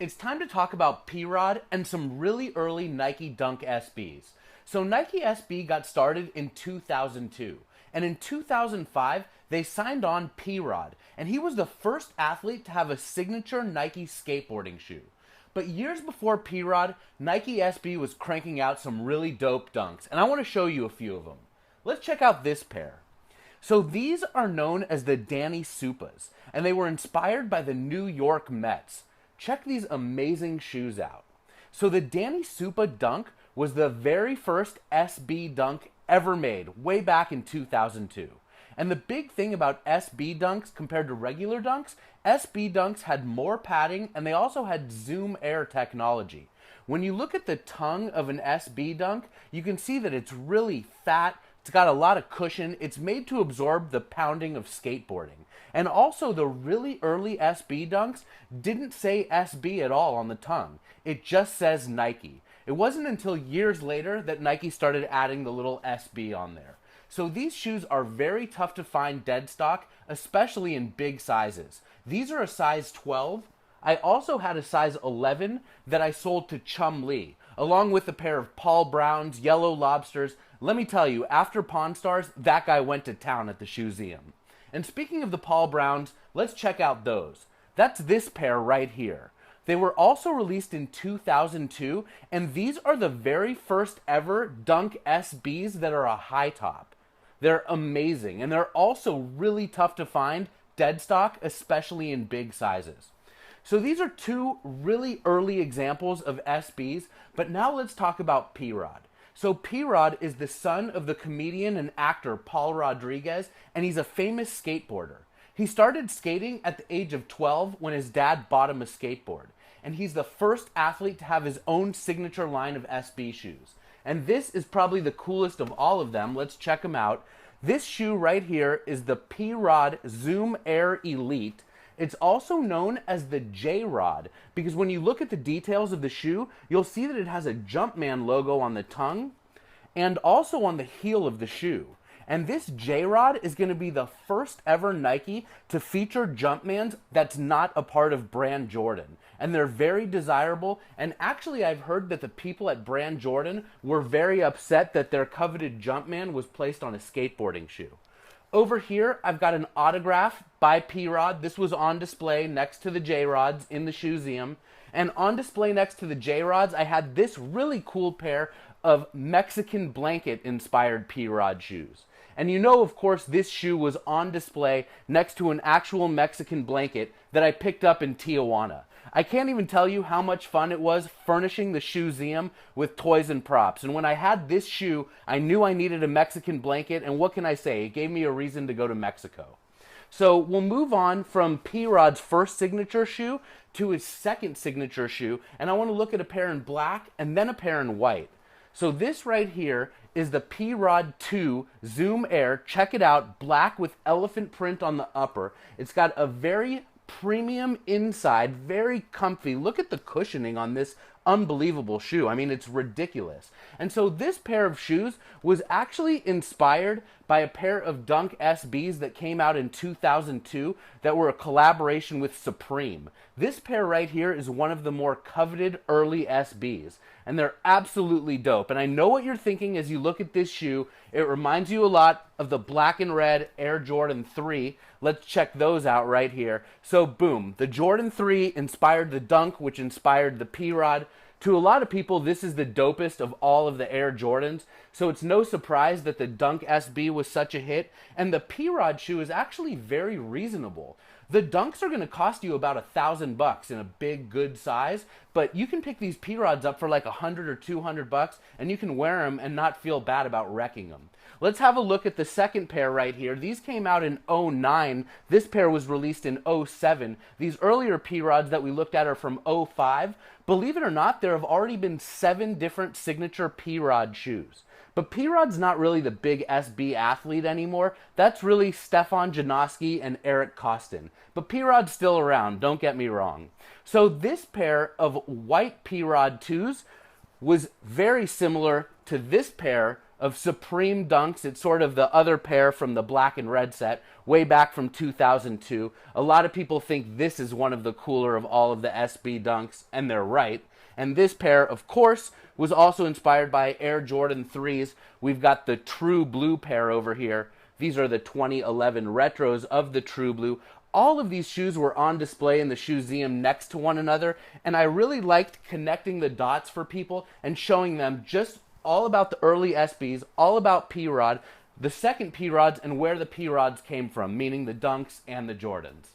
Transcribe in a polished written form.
It's time to talk about P-Rod and some really early Nike Dunk SBs. So Nike SB got started in 2002, and in 2005 they signed on P-Rod, and he was the first athlete to have a signature Nike skateboarding shoe. But years before P-Rod, Nike SB was cranking out some really dope dunks, and I want to show you a few of them. Let's check out this pair. So these are known as the Danny Supas, and they were inspired by the New York Mets. Check these amazing shoes out. So the Danny Supa dunk was the very first SB dunk ever made, way back in 2002. And the big thing about SB dunks compared to regular dunks, SB dunks had more padding and they also had Zoom Air technology. When you look at the tongue of an SB dunk, you can see that it's really fat. It's got a lot of cushion. It's made to absorb the pounding of skateboarding. And also the really early SB dunks didn't say SB at all on the tongue. It just says Nike. It wasn't until years later that Nike started adding the little SB on there. So these shoes are very tough to find dead stock, especially in big sizes. These are a size 12. I also had a size 11 that I sold to Chum Lee, along with a pair of Paul Brown's Yellow Lobsters. Let me tell you, after Pawn Stars, that guy went to town at the ShoeZeum. And speaking of the Paul Browns, let's check out those. That's this pair right here. They were also released in 2002, and these are the very first ever Dunk SBs that are a high top. They're amazing, and they're also really tough to find dead stock, especially in big sizes. So these are two really early examples of SBs, but now let's talk about P-Rod. So P-Rod is the son of the comedian and actor Paul Rodriguez, and he's a famous skateboarder. He started skating at the age of 12 when his dad bought him a skateboard, and he's the first athlete to have his own signature line of SB shoes. And this is probably the coolest of all of them. Let's check them out. This shoe right here is the P-Rod Zoom Air Elite. It's also known as the J-Rod because when you look at the details of the shoe, you'll see that it has a Jumpman logo on the tongue and also on the heel of the shoe. And this J-Rod is going to be the first ever Nike to feature Jumpmans that's not a part of Brand Jordan. And they're very desirable. And actually, I've heard that the people at Brand Jordan were very upset that their coveted Jumpman was placed on a skateboarding shoe. Over here, I've got an autograph by P-Rod. This was on display next to the J-Rods in the ShoeZeum. And on display next to the J-Rods, I had this really cool pair of Mexican blanket-inspired P-Rod shoes. And you know, of course, this shoe was on display next to an actual Mexican blanket that I picked up in Tijuana. I can't even tell you how much fun it was furnishing the ShoeZeum with toys and props. And when I had this shoe, I knew I needed a Mexican blanket, and what can I say? It gave me a reason to go to Mexico. So we'll move on from P-Rod's first signature shoe to his second signature shoe, and I want to look at a pair in black and then a pair in white. So this right here is the P-Rod 2 Zoom Air. Check it out, black with elephant print on the upper. It's got a very premium inside, very comfy. Look at the cushioning on this unbelievable shoe. I mean, it's ridiculous. And so this pair of shoes was actually inspired by a pair of Dunk SBs that came out in 2002 that were a collaboration with Supreme. This pair right here is one of the more coveted early SBs, and they're absolutely dope. And I know what you're thinking as you look at this shoe. It reminds you a lot of the black and red Air Jordan 3. Let's check those out right here. So boom, the Jordan 3 inspired the Dunk, which inspired the P-Rod. To a lot of people, this is the dopest of all of the Air Jordans, so it's no surprise that the Dunk SB was such a hit, and the P-Rod shoe is actually very reasonable. The Dunks are going to cost you about $1,000 in a big, good size, but you can pick these P-Rods up for like $100 or $200, and you can wear them and not feel bad about wrecking them. Let's have a look at the second pair right here. These came out in '09. This pair was released in '07. These earlier P-Rods that we looked at are from '05. Believe it or not, there have already been 7 different signature P-Rod shoes. But P-Rod's not really the big SB athlete anymore. That's really Stefan Janoski and Eric Kostin. But P-Rod's still around, don't get me wrong. So this pair of white P-Rod 2s was very similar to this pair of Supreme Dunks. It's sort of the other pair from the black and red set, way back from 2002. A lot of people think this is one of the cooler of all of the SB Dunks, and they're right. And this pair, of course, was also inspired by Air Jordan 3s. We've got the True Blue pair over here. These are the 2011 retros of the True Blue. All of these shoes were on display in the ShoeZeum next to one another, and I really liked connecting the dots for people and showing them just all about the early SBs, all about P-Rod, the second P-Rods, and where the P-Rods came from, meaning the Dunks and the Jordans.